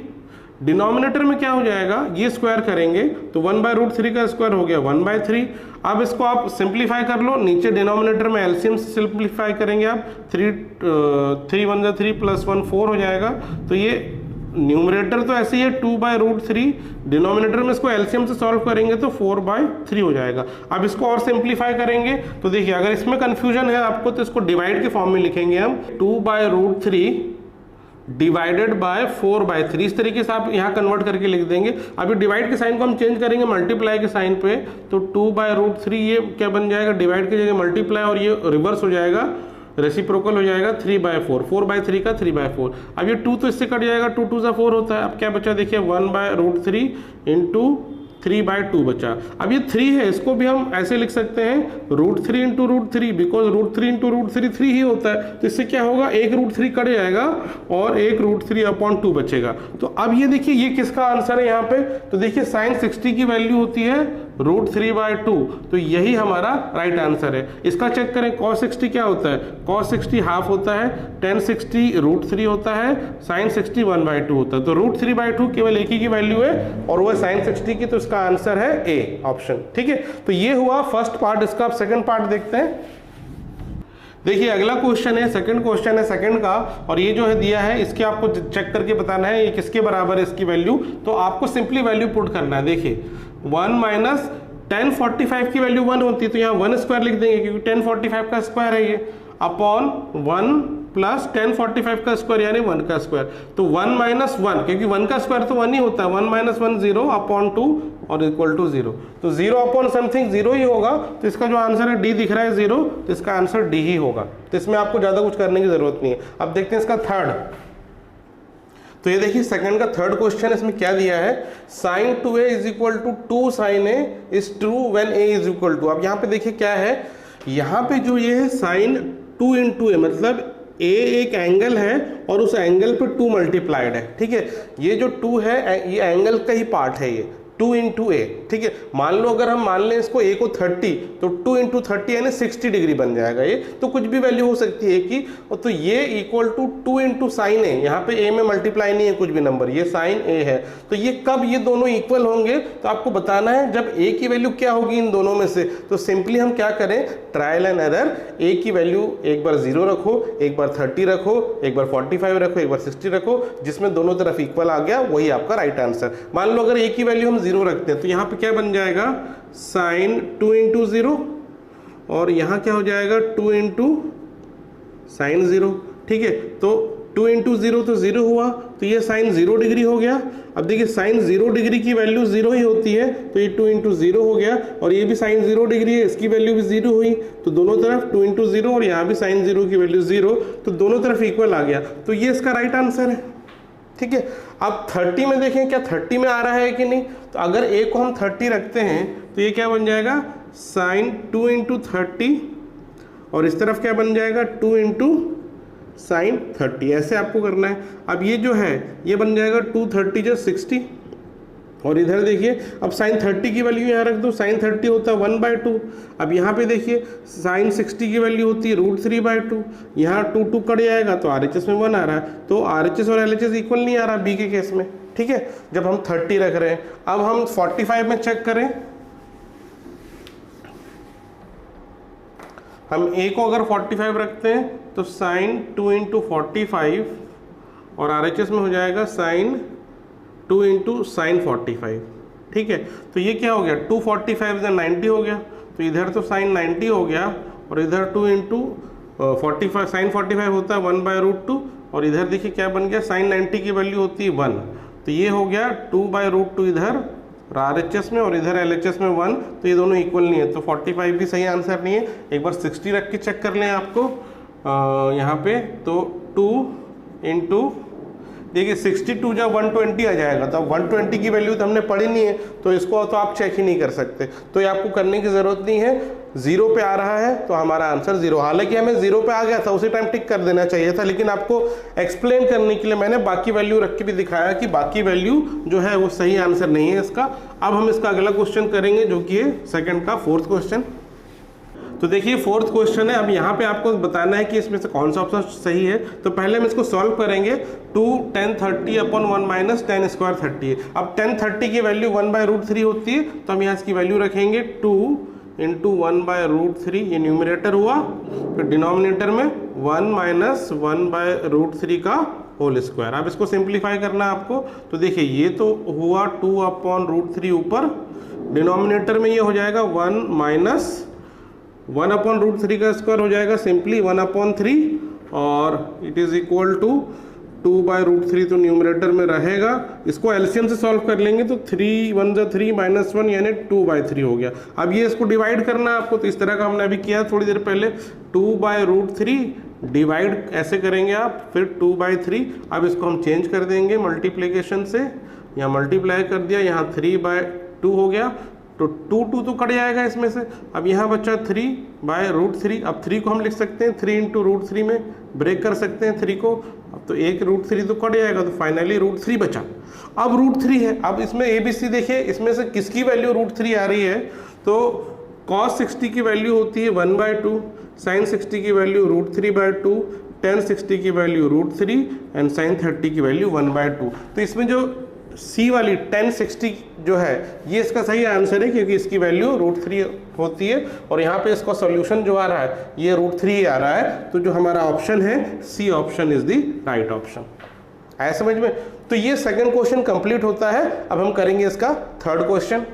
डिनोमिनेटर में क्या हो जाएगा, ये स्क्वायर करेंगे तो 1/√3 का स्क्वायर हो गया 1/3। अब इसको आप सिंप्लीफाई कर लो, नीचे डिनोमिनेटर में एलसीएम से सिंप्लीफाई करेंगे आप, 3 1 3 प्लस 1 4 हो जाएगा। तो ये न्यूमरेटर तो ऐसे ही है 2/√3, डिनोमिनेटर में इसको एलसीएम से सॉल्व करेंगे तो 4/3 हो जाएगा। अब इसको और सिंप्लीफाई करेंगे तो देखिए अगर इसमें कंफ्यूजन है आपको तो इसको डिवाइड के फॉर्म में लिखेंगे हम, 2/√3 डिवाइडेड बाय 4/3, इस तरीके से आप यहाँ कन्वर्ट करके लिख देंगे। अभी डिवाइड के साइन को हम चेंज करेंगे मल्टीप्लाई के साइन पे, तो 2/√3 ये क्या बन जाएगा, डिवाइड की जगह मल्टीप्लाई, और ये रिवर्स हो जाएगा, रेसिप्रोकल हो जाएगा 3/4, 4/3 का 3/4। अब ये 2 तो इससे कट जाएगा, 2 2 सा 4 होता है। अब क्या बचा देखिए 1/√3 इंटू 3/2 बचा। अब ये 3 है, इसको भी हम ऐसे लिख सकते हैं √3 इंटू √3, बिकॉज √3 इंटू √3 3 ही होता है। तो इससे क्या होगा, एक √3 कट जाएगा और एक √3/2 बचेगा। तो अब ये देखिए ये किसका आंसर है यहाँ पे, तो देखिए sin 60 की वैल्यू होती है √3/2, तो यही हमारा राइट आंसर है। इसका चेक करें cos 60 क्या होता है, cos 60 हाफ होता है, tan 60 √3 होता है, sin 60 1/2 होता है। तो √3/2 केवल एक ही की वैल्यू है और वो sin 60 की, तो इसका आंसर है ए ऑप्शन। ठीक है, तो ये हुआ फर्स्ट पार्ट इसका। अब सेकंड पार्ट देखते हैं। देखिए अगला क्वेश्चन है, सेकंड क्वेश्चन है सेकंड का, और ये जो है दिया है इसके आपको चेक करके बताना है ये किसके बराबर है इसकी वैल्यू। तो आपको सिंपली वैल्यू पुट करना है। देखिए 1 माइनस 1045 की वैल्यू 1 होती है, तो यहाँ 1 स्क्वायर लिख देंगे क्योंकि 1045 का स्क्वायर है ये, अपॉन 1 प्लस 1045 का स्क्वायर यानी 1 का स्क्वायर। तो 1 माइनस 1, क्योंकि 1 का स्क्वायर तो 1 ही होता है, 1 माइनस 1 0 अपॉन 2 और इक्वल टू 0। तो 0 अपॉन समथिंग 0 ही होगा, तो इसका जो आंसर है डी दिख रहा है 0, तो इसका आंसर डी ही होगा। तो इसमें आपको ज़्यादा कुछ करने की जरूरत नहीं है। अब देखते हैं इसका थर्ड। तो ये देखिए सेकंड का थर्ड क्वेश्चन, इसमें क्या दिया है, sin 2a is equal to 2 sin a is true when a is equal to. अब यहाँ पे देखिए क्या है, यहाँ पे जो ये है sin 2 इंटू ए, मतलब a एक एंगल है और उस एंगल पे 2 मल्टीप्लाइड है। ठीक है, ये जो 2 है ये एंगल का ही पार्ट है, ये 2 इंटू ए। ठीक है, मान लो अगर हम मान लें इसको a को 30, तो 2 इंटू 30 यानी 60 डिग्री बन जाएगा ये, तो कुछ भी वैल्यू हो सकती है कि, तो ये इक्वल टू 2 इंटू साइन ए, यहाँ पे a में मल्टीप्लाई नहीं है कुछ भी नंबर, ये साइन a है। तो ये कब ये दोनों इक्वल होंगे, तो आपको बताना है जब a की वैल्यू क्या होगी इन दोनों में से। तो सिंपली हम क्या करें, ट्रायल एंड एरर, a की वैल्यू एक बार 0 रखो, एक बार 30 रखो, एक बार 45 रखो, एक बार 60 रखो, जिसमें दोनों तरफ इक्वल आ गया वही आपका राइट आंसर। मान लो अगर a की वैल्यू हम 0 रखते हैं तो यहाँ पे क्या बन जाएगा, साइन 2 इंटू 0, और यहाँ क्या हो जाएगा 2 इंटू साइन 0। ठीक है, तो 2 इंटू 0 तो 0 हुआ, तो ये साइन 0 डिग्री हो गया। अब देखिए साइन 0 डिग्री की वैल्यू 0 ही होती है, तो ये 2 इंटू 0 हो गया, और ये भी साइन 0 डिग्री है, इसकी वैल्यू भी 0 हुई, तो दोनों तरफ 2 इंटू 0, और यहाँ भी साइन 0 की वैल्यू 0, तो दोनों तरफ इक्वल आ गया, तो ये इसका राइट आंसर है। ठीक है, अब 30 में देखें क्या 30 में आ रहा है कि नहीं, तो अगर a को हम 30 रखते हैं तो ये क्या बन जाएगा, साइन 2 इंटू 30, और इस तरफ क्या बन जाएगा 2 इंटू साइन 30, ऐसे आपको करना है। अब ये जो है ये बन जाएगा 230 जो 60, और इधर देखिए अब साइन 30 की वैल्यू यहाँ रख दो, साइन 30 होता है 1/2। अब यहाँ पे देखिए साइन 60 की वैल्यू होती है √3/2, यहाँ 2 2 कट जाएगा तो RHS में 1 आ रहा है, तो RHS और LHS इक्वल नहीं आ रहा बी के केस में। ठीक है, जब हम 30 रख रहे हैं। अब हम 45 में चेक करें, हम a को अगर 45 रखते हैं तो साइन 2 इंटू 45, और RHS में हो जाएगा साइन 2 इंटू साइन 45। ठीक है, तो ये क्या हो गया 245 90 हो गया, तो इधर तो साइन 90 हो गया, और इधर 2 इंटू 45 साइन 45 होता है 1/√2 और इधर देखिए क्या बन गया, साइन 90 की वैल्यू होती है 1, तो ये हो गया 2/√2 इधर RHS में और इधर LHS में 1, तो ये दोनों इक्वल नहीं है, तो 45 भी सही आंसर नहीं है। एक बार 60 रख के चेक कर लें आपको यहाँ पे, तो 2 इंटू देखिए 62 जब 120 आ जाएगा, तो अब 120 की वैल्यू तो हमने पढ़ी नहीं है, तो इसको तो आप चेक ही नहीं कर सकते, तो ये आपको करने की ज़रूरत नहीं है। 0 पे आ रहा है तो हमारा आंसर 0, हालांकि हमें 0 पे आ गया था उसी टाइम टिक कर देना चाहिए था, लेकिन आपको एक्सप्लेन करने के लिए मैंने बाकी वैल्यू रख के भी दिखाया कि बाकी वैल्यू जो है वो सही आंसर नहीं है इसका। अब हम इसका अगला क्वेश्चन करेंगे जो कि है सेकेंड का 4th क्वेश्चन। तो देखिए 4th क्वेश्चन है, अब यहाँ पे आपको बताना है कि इसमें से कौन सा ऑप्शन सही है। तो पहले हम इसको सॉल्व करेंगे। 2 10 30 अपॉन 1 माइनस 10 स्क्वायर 30 है। अब 10 30 की वैल्यू 1/√3 होती है, तो हम यहाँ इसकी वैल्यू रखेंगे 2 इंटू 1/√3, ये न्यूमरेटर हुआ, फिर डिनोमिनेटर में 1 माइनस 1/√3 का होल स्क्वायर। अब इसको सिंप्लीफाई करना है आपको, तो देखिए ये तो हुआ 2/√3 ऊपर, डिनोमिनेटर में ये हो जाएगा 1 माइनस 1/√3 का स्क्वायर हो जाएगा सिंपली 1/3 और इट इज इक्वल टू 2/√3, तो न्यूमरेटर में रहेगा। इसको एलसीएम से सॉल्व कर लेंगे तो 3 1 जा 3 माइनस 1 यानी 2/3 हो गया। अब ये इसको डिवाइड करना है आपको, तो इस तरह का हमने अभी किया थोड़ी देर पहले, 2/√3 डिवाइड ऐसे करेंगे आप, फिर 2/3। अब इसको हम चेंज कर देंगे मल्टीप्लीकेशन से, यहाँ मल्टीप्लाई कर दिया, यहाँ 3/2 हो गया, तो 2 तो कट जाएगा इसमें से। अब यहाँ बचा 3/√3, अब 3 को हम लिख सकते हैं 3 इंटू √3 में, ब्रेक कर सकते हैं 3 को, अब तो एक √3 तो कट जाएगा, तो फाइनली √3 बचा। अब √3 है, अब इसमें ABC देखिए, इसमें से किसकी वैल्यू √3 आ रही है, तो cos 60 की वैल्यू होती है 1/2, sin 60 की वैल्यू √3/2, tan 60 की वैल्यू √3 एंड sin 30 की वैल्यू 1/2। तो इसमें जो C वाली tan 60 जो है ये इसका सही आंसर है, क्योंकि इसकी वैल्यू √3 होती है और यहाँ पे इसका सॉल्यूशन जो आ रहा है ये √3 आ रहा है, तो जो हमारा ऑप्शन है C option is the right option. आया समझ में? तो ये सेकंड क्वेश्चन कंप्लीट होता है। अब हम करेंगे इसका थर्ड क्वेश्चन।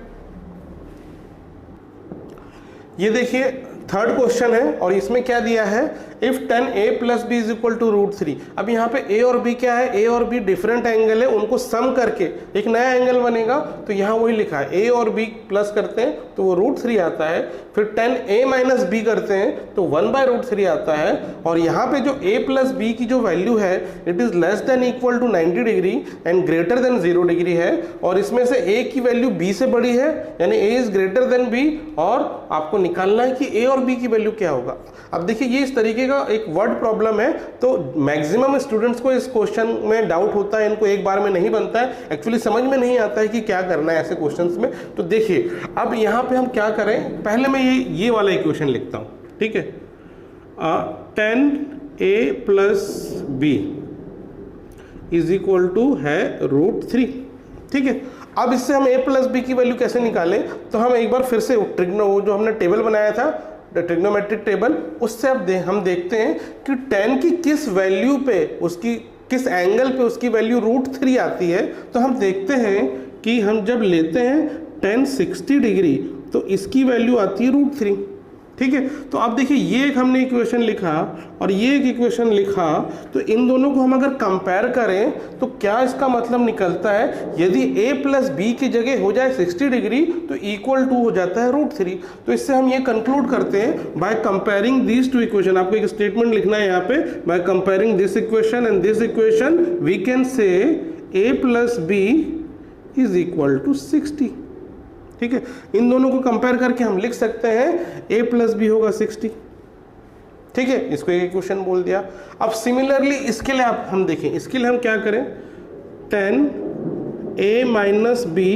ये देखिए थर्ड क्वेश्चन है और इसमें क्या दिया है, if 10a plus b is equal to √3। अब यहाँ पे a और b क्या है, a और b डिफरेंट एंगल है, उनको सम करके एक नया एंगल बनेगा, तो यहाँ वही लिखा है a और b प्लस करते हैं तो वो √3 आता है, फिर 10a माइनस b करते हैं तो 1/√3 आता है, और यहाँ पे जो a प्लस b की जो वैल्यू है it is less than equal to 90 degree and greater than 0 degree है, और इसमें से a की वैल्यू b से बड़ी है, यानी a is greater than b, और आपको निकालना है कि a और b की वैल्यू क्या होगा। अब देखिए ये इस तरीके का एक वर्ड प्रॉब्लम है, तो मैक्सिमम स्टूडेंट्स को इस क्वेश्चन में डाउट होता है, इनको एक बार में नहीं बनता है, एक्चुअली समझ में नहीं आता है कि क्या करना है ऐसे क्वेश्चंस में। तो देखिए अब यहाँ पे हम क्या करें, पहले मैं ये वाला इक्वेशन लिखता हूँ, ठीक है, 10a plus b is equal to है √3, ठीक है। अब इससे हम a प्लस बी की वैल्यू कैसे निकालें, तो हम एक बार फिर से जो हमने टेबल बनाया था ट्रिग्नोमेट्रिक टेबल, उससे अब हम देखते हैं कि 10 की किस वैल्यू पे, उसकी किस एंगल पे उसकी वैल्यू √3 आती है। तो हम देखते हैं कि हम जब लेते हैं 10 60 डिग्री तो इसकी वैल्यू आती है √3, ठीक है। तो अब देखिए ये एक हमने इक्वेशन लिखा और ये एक इक्वेशन लिखा, तो इन दोनों को हम अगर कंपेयर करें तो क्या इसका मतलब निकलता है, यदि a प्लस बी की जगह हो जाए 60 डिग्री तो इक्वल टू हो जाता है √3। तो इससे हम ये कंक्लूड करते हैं by comparing these two equation. आपको एक स्टेटमेंट लिखना है यहाँ पे, by comparing this equation and this equation we can say a plus b is equal to 60, ठीक है। इन दोनों को कंपेयर करके हम लिख सकते हैं a प्लस बी होगा 60, ठीक है। इसको एक इक्वेशन बोल दिया। अब सिमिलरली इसके लिए आप हम देखें, इसके लिए हम क्या करें, 10a minus b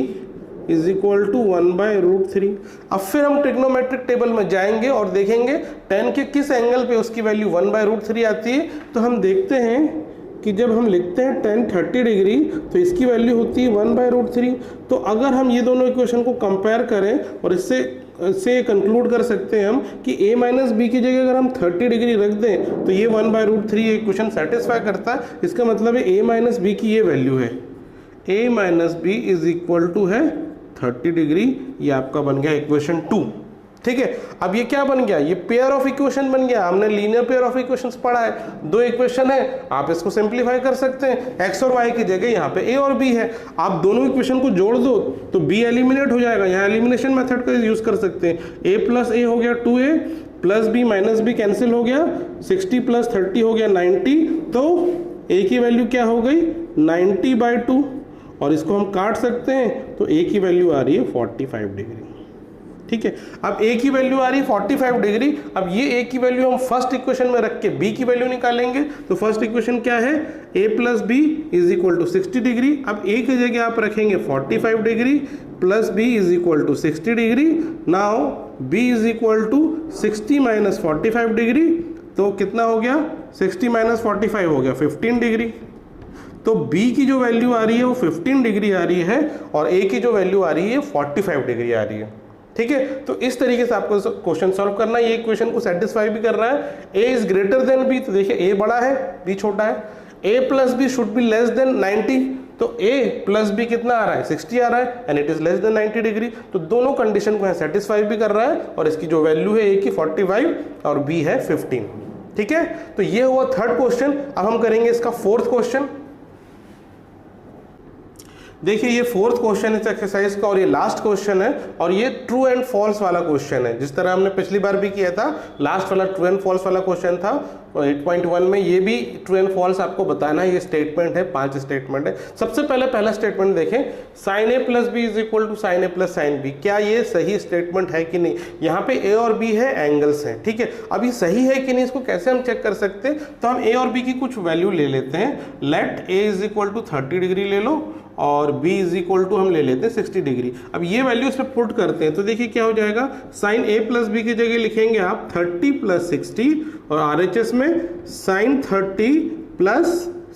is equal to 1/√3। अब फिर हम ट्रिग्नोमेट्रिक टेबल में जाएंगे और देखेंगे 10 के किस एंगल पे उसकी वैल्यू 1/√3 आती है। तो हम देखते हैं कि जब हम लिखते हैं 10 30 डिग्री तो इसकी वैल्यू होती है 1/√3। तो अगर हम ये दोनों इक्वेशन को कंपेयर करें और इससे कंक्लूड कर सकते हैं हम कि a माइनस बी की जगह अगर हम 30 डिग्री रख दें तो ये 1/√3 इक्वेशन सेटिस्फाई करता है। इसका मतलब है a माइनस बी की ये वैल्यू है, a minus b is equal to है 30 डिग्री। ये आपका बन गया इक्वेशन 2, ठीक है। अब ये क्या बन गया, ये पेयर ऑफ इक्वेशन बन गया। हमने लीनियर पेयर ऑफ इक्वेशंस पढ़ा है, दो इक्वेशन है, आप इसको सिंपलीफाई कर सकते हैं। एक्स और वाई की जगह यहाँ पे ए और बी है, आप दोनों इक्वेशन को जोड़ दो तो बी एलिमिनेट हो जाएगा। यहाँ एलिमिनेशन मेथड का यूज कर सकते हैं। ए प्लस ए हो गया 2a, plus b minus b cancel हो गया, 60 प्लस 30 हो गया 90, तो a की वैल्यू क्या हो गई 90/2, और इसको हम काट सकते हैं तो a की वैल्यू आ रही है 45 डिग्री। ठीक है, अब a की वैल्यू आ रही है 45 डिग्री। अब ये a की वैल्यू हम फर्स्ट इक्वेशन में रख के b की वैल्यू निकालेंगे। तो फर्स्ट इक्वेशन क्या है, a plus b is equal to 60 degree. अब a की जगह आप रखेंगे 45 degree plus b is equal to 60 degree. Now b is equal to 60 minus 45 degree, तो कितना हो गया 60 माइनस 45 हो गया 15 डिग्री। तो b की जो वैल्यू आ रही है वो 15 डिग्री आ रही है और a की जो वैल्यू आ रही है 45 डिग्री आ रही है। ठीक है, तो इस तरीके से आपको क्वेश्चन सॉल्व करना है। ये इक्वेशन को सेटिस्फाई भी कर रहा है। a is greater than b, तो देखिए a बड़ा है b छोटा है। a plus b should be less than 90, तो a प्लस बी कितना आ रहा है 60 आ रहा है and it is less than 90 degree. तो दोनों कंडीशन को सेटिस्फाई भी कर रहा है और इसकी जो वैल्यू है a की 45 और b है 15। ठीक है, तो ये हुआ थर्ड क्वेश्चन। अब हम करेंगे इसका फोर्थ क्वेश्चन। देखिए ये फोर्थ क्वेश्चन इस एक्सरसाइज का और ये लास्ट क्वेश्चन है और ये ट्रू एंड फॉल्स वाला क्वेश्चन है। जिस तरह हमने पिछली बार भी किया था, लास्ट वाला ट्रू एंड फॉल्स वाला क्वेश्चन था 8.1 में, ये भी ट्रू एंड फॉल्स आपको बताना है। ये स्टेटमेंट है, 5 स्टेटमेंट है। सबसे पहले पहला स्टेटमेंट देखें, sine a plus b is equal to sine a plus sine b. क्या ये सही स्टेटमेंट है कि नहीं? यहाँ पे ए और बी है, एंगल्स हैं। ठीक है, अब ये सही है कि नहीं इसको कैसे हम चेक कर सकते हैं? तो हम ए और बी की कुछ वैल्यू ले लेते हैं। Let a is equal to 30 degree ले लो और b इज इक्वल टू हम ले लेते हैं 60 डिग्री। अब ये वैल्यू इस पर पुट करते हैं तो देखिए क्या हो जाएगा, साइन a प्लस बी की जगह लिखेंगे आप 30 प्लस 60 और RHS में साइन 30 प्लस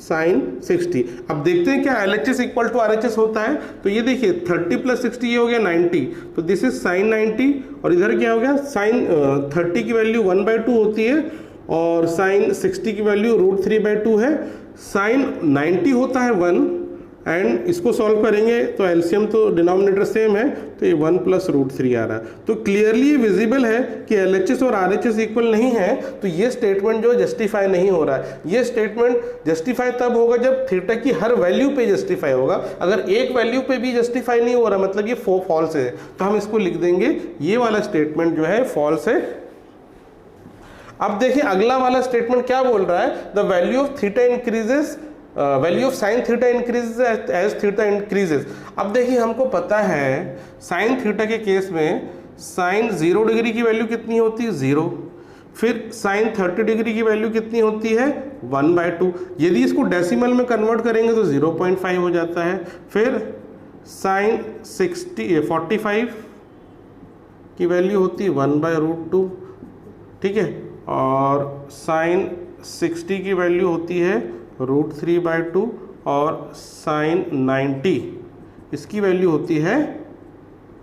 साइन 60। अब देखते हैं क्या LHS इक्वल टू RHS होता है। तो ये देखिए 30 प्लस 60 ये हो गया 90, तो दिस इज साइन 90 और इधर क्या हो गया, साइन 30 की वैल्यू 1/2 होती है और साइन 60 की वैल्यू √3/2 है। साइन 90 होता है 1 एंड इसको सॉल्व करेंगे तो एलसीएम तो डिनोमिनेटर सेम है, तो ये 1 प्लस √3 आ रहा है। तो क्लियरली ये विजिबल है कि LHS और RHS इक्वल नहीं है, तो ये स्टेटमेंट जो जस्टिफाई नहीं हो रहा है। ये स्टेटमेंट जस्टिफाई तब होगा जब थीटा की हर वैल्यू पे जस्टिफाई होगा। अगर एक वैल्यू पे भी जस्टिफाई नहीं हो रहा मतलब ये फॉल्स है, तो हम इसको लिख देंगे ये वाला स्टेटमेंट जो है फॉल्स है। अब देखिए अगला वाला स्टेटमेंट क्या बोल रहा है, the value of theta increases, value of sine theta increases as theta increases. अब देखिए हमको पता है साइन थीटा के केस में साइन 0 डिग्री की वैल्यू कितनी होती है 0, फिर साइन 30 डिग्री की वैल्यू कितनी होती है 1/2। यदि इसको डेसिमल में कन्वर्ट करेंगे तो 0.5 हो जाता है। फिर साइन 45 की वैल्यू होती है 1/√2। ठीक है, और साइन 60 की वैल्यू होती है √3/2 और साइन 90 इसकी वैल्यू होती है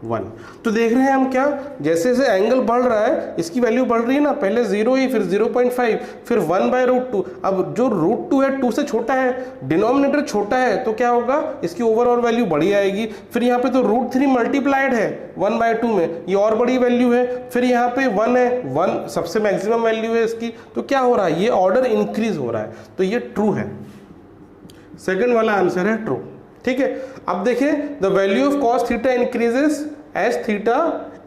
1। तो देख रहे हैं हम क्या, जैसे जैसे एंगल बढ़ रहा है इसकी वैल्यू बढ़ रही है ना, पहले 0 ही, फिर 0.5, फिर 1/√2। अब जो √2 है 2 से छोटा है, डिनोमिनेटर छोटा है, तो क्या होगा इसकी ओवरऑल वैल्यू बड़ी आएगी। फिर यहाँ पे तो √3 मल्टीप्लाइड है 1/2 में, ये और बड़ी वैल्यू है। फिर यहाँ पे 1 है, 1 सबसे मैक्सिमम वैल्यू है इसकी। तो क्या हो रहा है, ये ऑर्डर इंक्रीज हो रहा है, तो ये ट्रू है। सेकंड वाला आंसर है ट्रू। ठीक है, अब देखिए the value of cos theta increases as theta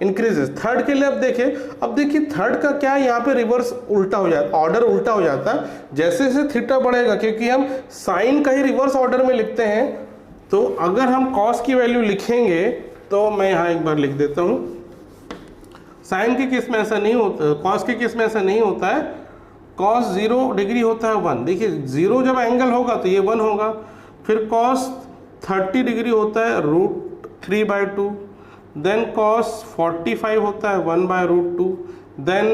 increases. Third के लिए अब देखिए थर्ड का क्या, यहाँ पे रिवर्स उल्टा हो जाता, ऑर्डर उल्टा हो जाता है जैसे जैसे थीटा बढ़ेगा, क्योंकि हम साइन का ही रिवर्स ऑर्डर में लिखते हैं। तो अगर हम कॉस की वैल्यू लिखेंगे तो मैं यहाँ एक बार लिख देता हूँ, साइन के केस में ऐसा नहीं होता, कॉस के केस में ऐसा नहीं होता है। कॉस 0 डिग्री होता है 1, देखिए 0 जब एंगल होगा तो ये 1 होगा। फिर कॉस 30 डिग्री होता है √3/2, देन कॉस 45 होता है 1/√2, देन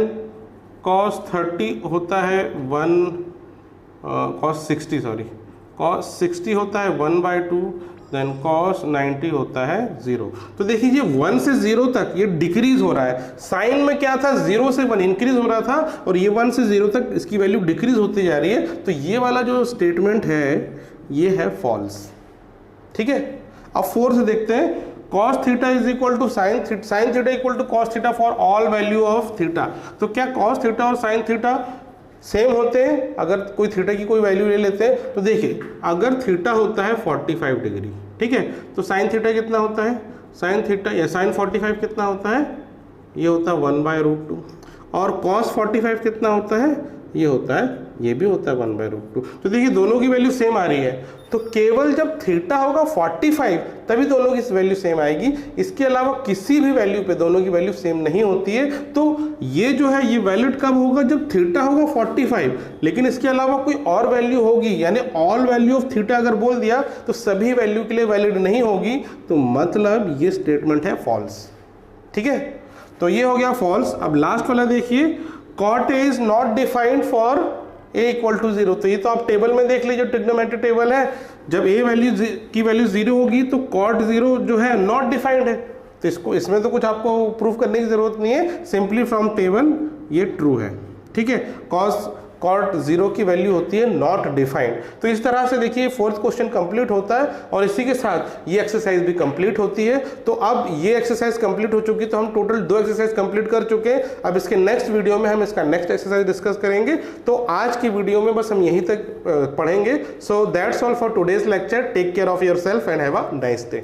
कॉस 30 होता है कॉस 60 होता है 1/2, देन कॉस 90 होता है 0। तो देखिए ये 1 से 0 तक ये डिक्रीज हो रहा है। साइन में क्या था, 0 से 1 इंक्रीज हो रहा था और ये 1 से 0 तक इसकी वैल्यू डिक्रीज होती जा रही है। तो ये वाला जो स्टेटमेंट है ये है फॉल्स। ठीक है, अब फोर्थ देखते हैं, cos theta is equal to sine theta equal to cos theta for all value of theta. तो क्या कॉस थीटा और साइन थीटा सेम होते हैं? अगर कोई थीटा की कोई वैल्यू ले लेते हैं तो देखिए, अगर थीटा होता है 45 डिग्री, ठीक है, तो साइन थीटा कितना होता है? साइन थीटा या साइन 45 कितना होता है? ये होता है 1/√2। और कॉस 45 कितना होता है? ये होता है, ये भी होता है 1/√2। तो देखिए दोनों की वैल्यू सेम आ रही है, तो केवल जब थीटा होगा 45 तभी दोनों की वैल्यू सेम आएगी। इसके अलावा किसी भी वैल्यू पे दोनों की वैल्यू सेम नहीं होती है। तो ये जो है ये वैलिड कब होगा? जब थीटा होगा 45, लेकिन इसके अलावा कोई और वैल्यू होगी, यानी ऑल वैल्यू ऑफ थीटा अगर बोल दिया तो सभी वैल्यू के लिए वैलिड नहीं होगी, तो मतलब ये स्टेटमेंट है फॉल्स। ठीक है, तो ये हो गया फॉल्स। अब लास्ट वाला देखिए, cot A is not defined for A equal to 0। तो ये तो आप टेबल में देख लीजिए, ट्रिग्नोमेट्रिक टेबल है, जब A वैल्यू की वैल्यू 0 होगी तो cot 0 जो है नॉट डिफाइंड है। तो इसको, इसमें तो कुछ आपको प्रूफ करने की जरूरत नहीं है, सिंपली फ्रॉम टेबल ये ट्रू है। ठीक है, cot 0 की वैल्यू होती है नॉट डिफाइंड। तो इस तरह से देखिए फोर्थ क्वेश्चन कंप्लीट होता है और इसी के साथ ये एक्सरसाइज भी कंप्लीट होती है। तो अब ये एक्सरसाइज कंप्लीट हो चुकी, तो हम टोटल 2 एक्सरसाइज कंप्लीट कर चुके हैं। अब इसके नेक्स्ट वीडियो में हम इसका नेक्स्ट एक्सरसाइज डिस्कस करेंगे। तो आज की वीडियो में बस हम यहीं तक पढ़ेंगे। So that's all for today's lecture. Take care of yourself and have a nice day.